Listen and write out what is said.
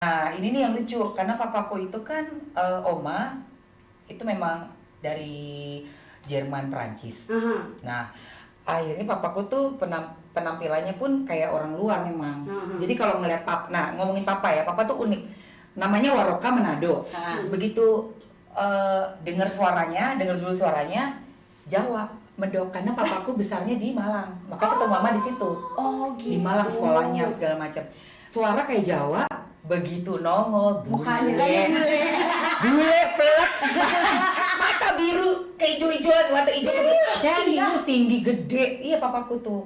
Nah, ini nih yang lucu karena papaku itu kan oma itu memang dari Jerman Prancis. Aha, Nah, akhirnya papaku tuh penampilannya pun kayak orang luar memang. aha. Jadi kalau ngeliat nah ngomongin papa ya, papa tuh unik. Namanya Waroka Manado. Begitu dengar dulu suaranya Jawa, Medok karena papaku besarnya di Malang. Maka ketemu mama di situ. Oh Di gitu. Malang sekolahnya segala macam. Suara kayak Jawa, begitu nongol Mukanya kayak bule pelek mata biru kayak hijau-hijauan, mata hijau. Serius tinggi gede. Iya papaku tuh.